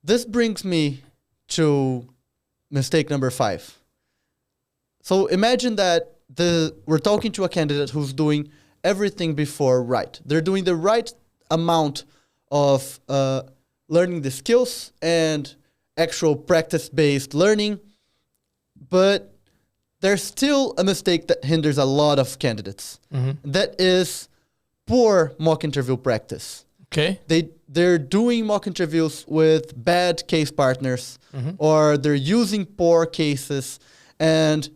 This brings me to mistake number 5. So imagine that we're talking to a candidate who's doing everything before right. They're doing the right amount of learning the skills and actual practice-based learning, but there's still a mistake that hinders a lot of candidates. That is poor mock interview practice. Okay. They're doing mock interviews with bad case partners, or they're using poor cases, and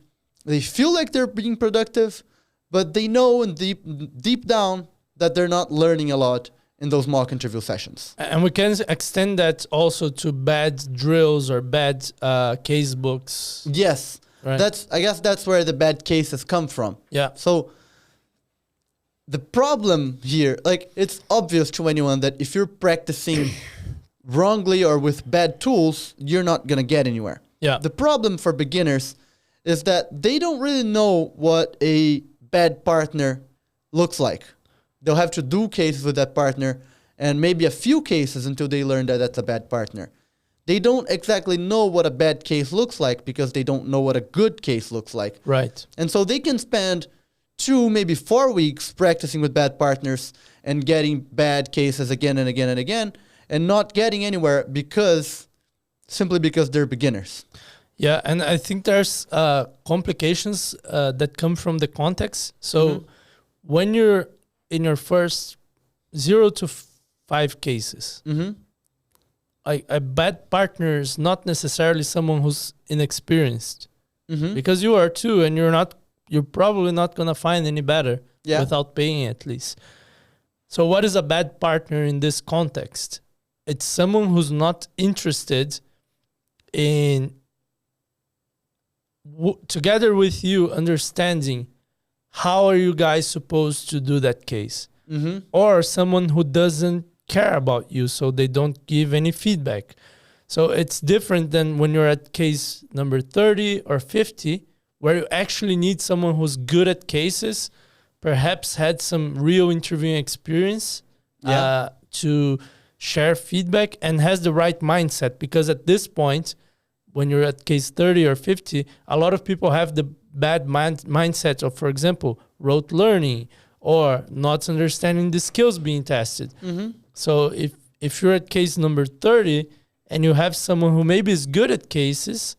they feel like they're being productive, but they know in deep down that they're not learning a lot in those mock interview sessions. And we can extend that also to bad drills or bad case books. Yes. Right. I guess that's where the bad cases come from. Yeah. So the problem here, like, it's obvious to anyone that if you're practicing wrongly or with bad tools, you're not going to get anywhere. Yeah. The problem for beginners is that they don't really know what a bad partner looks like. They'll have to do cases with that partner and maybe a few cases until they learn that that's a bad partner. They don't exactly know what a bad case looks like because they don't know what a good case looks like. Right. And so they can spend 2, maybe 4 weeks practicing with bad partners and getting bad cases again and again and again and not getting anywhere simply because they're beginners. Yeah, and I think there's complications that come from the context. So when you're in your first 0 to 5 cases, a bad partner is not necessarily someone who's inexperienced, because you are too, and you're probably not gonna find any better without paying at least. So what is a bad partner in this context? It's someone who's not interested in together with you understanding how are you guys supposed to do that case, or someone who doesn't care about you, so they don't give any feedback. So it's different than when you're at case number 30 or 50, where you actually need someone who's good at cases, perhaps had some real interviewing experience to share feedback and has the right mindset. Because at this point, when you're at case 30 or 50, a lot of people have the bad mindset of, for example, rote learning or not understanding the skills being tested. So if you're at case number 30 and you have someone who maybe is good at cases,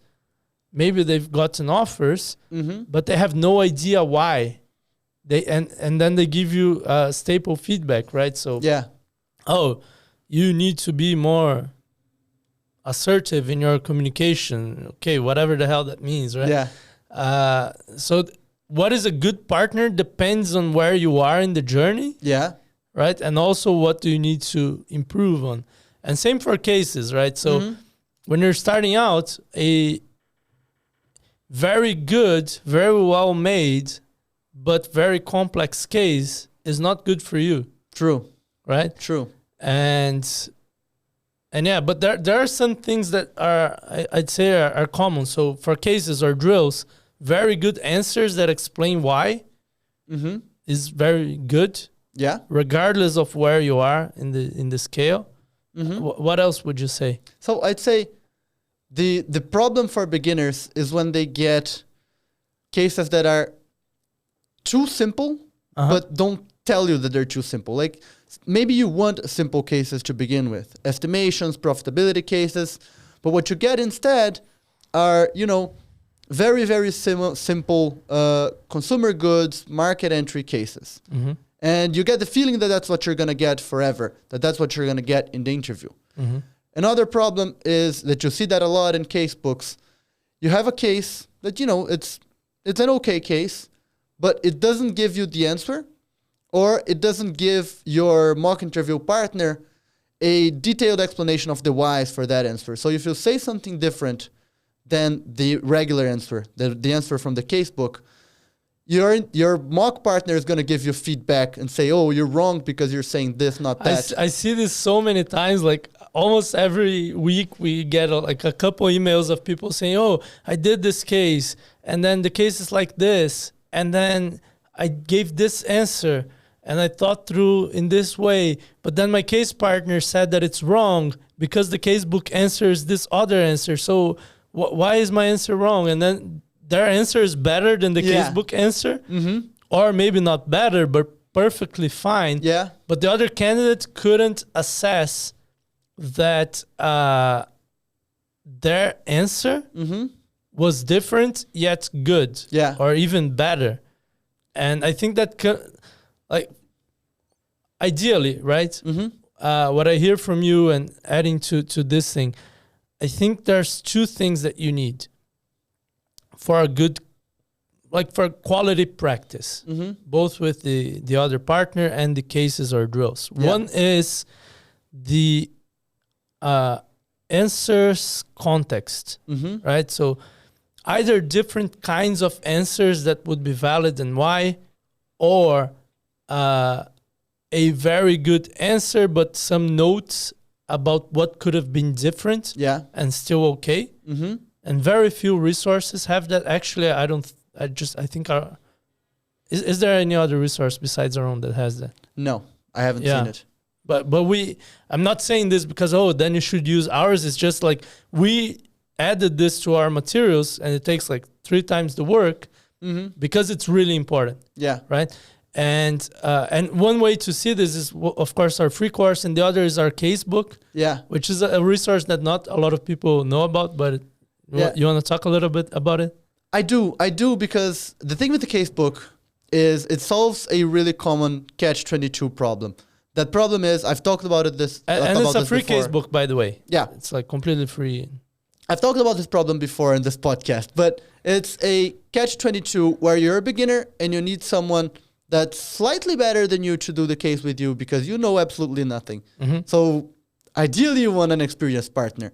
maybe they've gotten offers, but they have no idea why. And then they give you staple feedback, right? So, oh, you need to be more assertive in your communication. Okay, whatever the hell that means, right? Yeah. So what is a good partner depends on where you are in the journey. Yeah. Right? And also what do you need to improve on? And same for cases, right? So when you're starting out, a very good, very well made, but very complex case is not good for you. True. Right? True. And yeah, but there are some things that I'd say are common. So for cases or drills, very good answers that explain why is very good. Yeah. Regardless of where you are in the scale. What else would you say? So I'd say the problem for beginners is when they get cases that are too simple, but don't tell you that they're too simple. Like, maybe you want simple cases to begin with, estimations, profitability cases, but what you get instead are, very, very simple consumer goods, market entry cases. And you get the feeling that that's what you're going to get forever, that that's what you're going to get in the interview. Another problem is that you see that a lot in case books. You have a case that, it's an okay case, but it doesn't give you the answer, or it doesn't give your mock interview partner a detailed explanation of the whys for that answer. So if you say something different than the regular answer, the answer from the case book, your mock partner is going to give you feedback and say, oh, you're wrong because you're saying this, not that. I see this so many times. Like almost every week we get a couple emails of people saying, oh, I did this case and then the case is like this. And then I gave this answer and I thought through in this way, but then my case partner said that it's wrong because the casebook answers this other answer. So why is my answer wrong? And then their answer is better than the casebook answer, or maybe not better, but perfectly fine. Yeah. But the other candidate couldn't assess that their answer was different yet good, or even better. And I think that like ideally, right? What I hear from you and adding to this thing, I think there's two things that you need for a good, like for quality practice, both with the other partner and the cases or drills. One is the answers context, right? So either different kinds of answers that would be valid and why, or a very good answer, but some notes about what could have been different and still okay. And very few resources have that. Actually, I think is there any other resource besides our own that has that? No, I haven't seen it. But I'm not saying this because, then you should use ours. It's just like we added this to our materials and it takes like 3 times the work because it's really important. Yeah. Right. And one way to see this is, of course, our free course, and the other is our casebook. Yeah. Which is a resource that not a lot of people know about, but you want to talk a little bit about it? I do, because the thing with the casebook is it solves a really common catch-22 problem. That problem is, I've talked about it and it's a free casebook, by the way. Yeah. It's like completely free. I've talked about this problem before in this podcast, but it's a catch-22 where you're a beginner and you need someone that's slightly better than you to do the case with you because you know absolutely nothing. So ideally you want an experienced partner,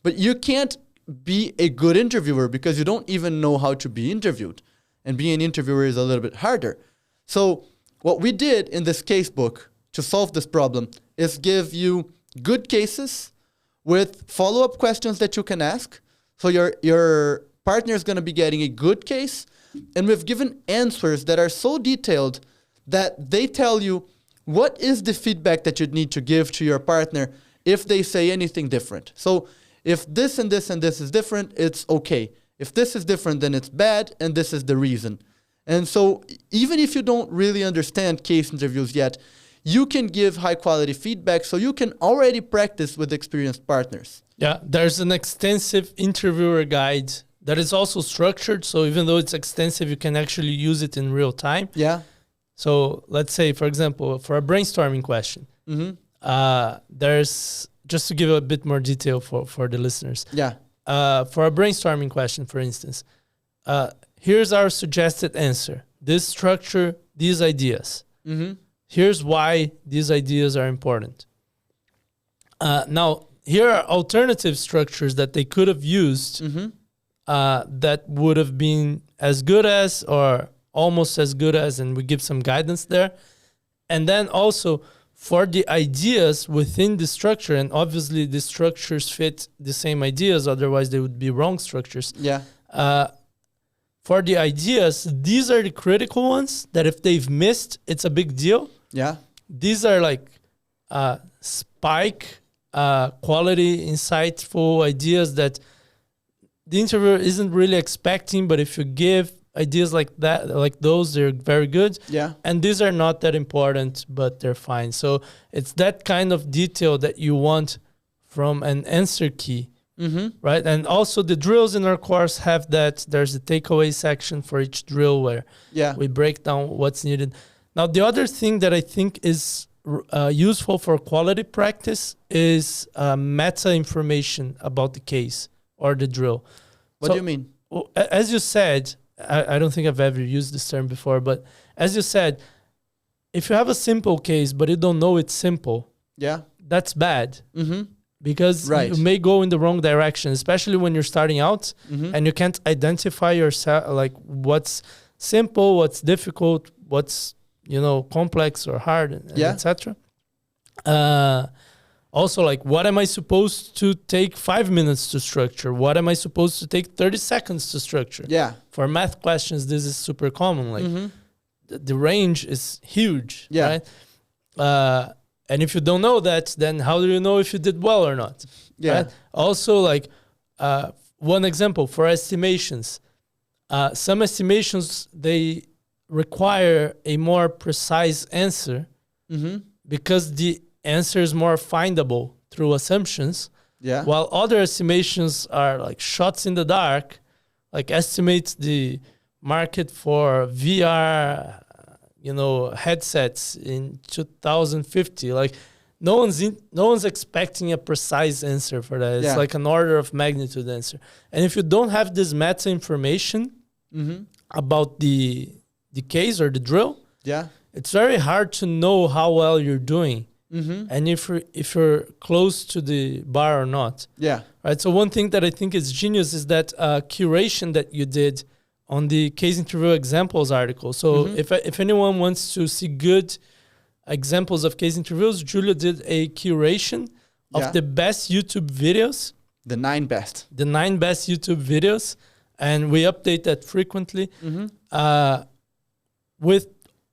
but you can't be a good interviewer because you don't even know how to be interviewed, and being an interviewer is a little bit harder. So what we did in this casebook to solve this problem is give you good cases with follow-up questions that you can ask. So your partner is going to be getting a good case, and we've given answers that are so detailed that they tell you what is the feedback that you'd need to give to your partner if they say anything different. So if this and this and this is different, it's okay. If this is different, then it's bad, and this is the reason. And so even if you don't really understand case interviews yet, you can give high-quality feedback so you can already practice with experienced partners. Yeah, there's an extensive interviewer guide that is also structured. So even though it's extensive, you can actually use it in real time. Yeah. So let's say, for example, for a brainstorming question, there's, just to give a bit more detail for the listeners. Yeah. For a brainstorming question, for instance, here's our suggested answer. This structure, these ideas. Here's why these ideas are important. Now, here are alternative structures that they could have used that would have been as good as or almost as good as, and we give some guidance there. And then also for the ideas within the structure, and obviously the structures fit the same ideas, otherwise they would be wrong structures. Yeah. For the ideas, these are the critical ones that if they've missed, it's a big deal. Yeah. These are like spike quality, insightful ideas that the interviewer isn't really expecting, but if you give ideas like that, like those, they're very good. Yeah. And these are not that important, but they're fine. So it's that kind of detail that you want from an answer key, right? And also the drills in our course have that. There's a takeaway section for each drill where we break down what's needed. Now, the other thing that I think is useful for quality practice is meta information about the case or the drill. What do you mean? As you said, I don't think I've ever used this term before, but as you said, if you have a simple case, but you don't know it's simple, that's bad. Because you may go in the wrong direction, especially when you're starting out and you can't identify yourself, like what's simple, what's difficult, what's, complex or hard, and etc. Also, like, what am I supposed to take 5 minutes to structure? What am I supposed to take 30 seconds to structure? Yeah. For math questions, this is super common. Like, the range is huge, Yeah. right? And if you don't know that, then how do you know if you did well or not? Yeah. Right? Also, like one example for estimations, some estimations they require a more precise answer because the answer is more findable through assumptions. Yeah. While other estimations are like shots in the dark, like estimates the market for VR, headsets in 2050. Like no one's expecting a precise answer for that. It's Yeah. like an order of magnitude answer. And if you don't have this meta information about the case or the drill, Yeah. it's very hard to know how well you're doing. And if you're close to the bar or not. Yeah. Right. So one thing that I think is genius is that curation that you did on the case interview examples article. So if anyone wants to see good examples of case interviews, Julio did a curation of the best YouTube videos. The 9 best. The 9 best YouTube videos. And we update that frequently. With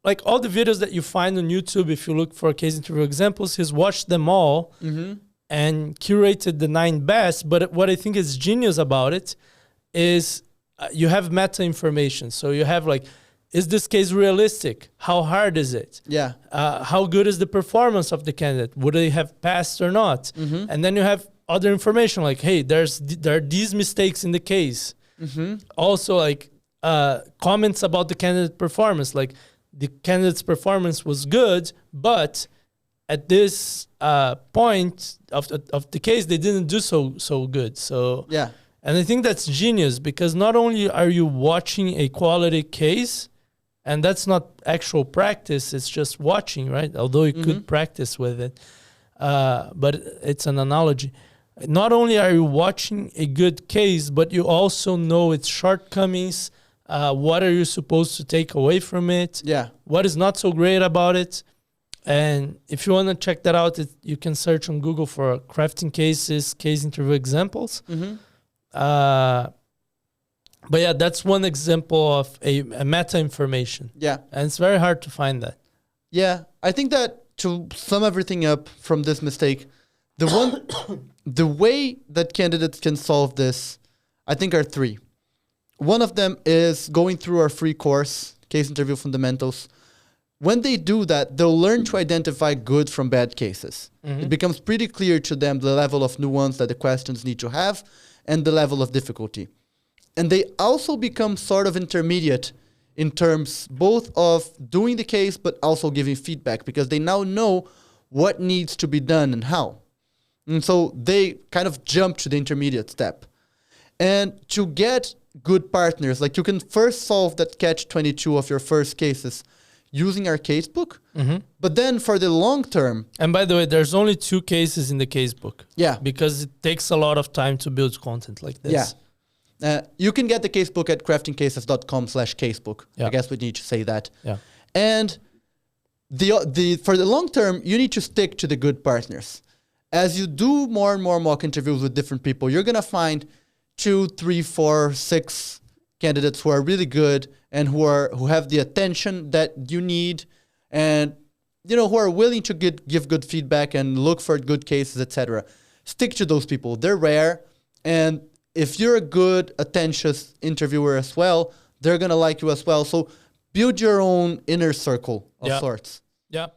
like all the videos that you find on YouTube, if you look for case interview examples, he's watched them all and curated the 9 best. But what I think is genius about it is you have meta information. So you have like, is this case realistic? How hard is it? Yeah. How good is the performance of the candidate? Would they have passed or not? And then you have other information like, hey, there are these mistakes in the case. Also like comments about the candidate performance, like the candidate's performance was good, but at this point of the case, they didn't do so good. So Yeah. and I think that's genius because not only are you watching a quality case, and that's not actual practice, it's just watching, right? Although you could practice with it, but it's an analogy. Not only are you watching a good case, but you also know its shortcomings. What are you supposed to take away from it? Yeah. What is not so great about it? And if you want to check that out, you can search on Google for crafting cases, case interview examples. But yeah, that's one example of a meta information. Yeah. And it's very hard to find that. Yeah. I think that to sum everything up from this mistake, the way that candidates can solve this, I think, are 3. One of them is going through our free course, Case Interview Fundamentals. When they do that, they'll learn to identify good from bad cases. It becomes pretty clear to them the level of nuance that the questions need to have and the level of difficulty. And they also become sort of intermediate in terms both of doing the case but also giving feedback because they now know what needs to be done and how. And so they kind of jump to the intermediate step. And to get good partners, like you can first solve that catch-22 of your first cases using our casebook, but then for the long term... And by the way, there's only 2 cases in the casebook. Yeah. Because it takes a lot of time to build content like this. Yeah. You can get the casebook at craftingcases.com/casebook. Yeah. I guess we need to say that. Yeah. And for the long term, you need to stick to the good partners. As you do more and more mock interviews with different people, you're going to find 2, 3, 4, 6 candidates who are really good and who have the attention that you need and who are willing to give good feedback and look for good cases, etc. Stick to those people. They're rare, and if you're a good, attentive interviewer as well, they're going to like you as well. So build your own inner circle of sorts. Yeah.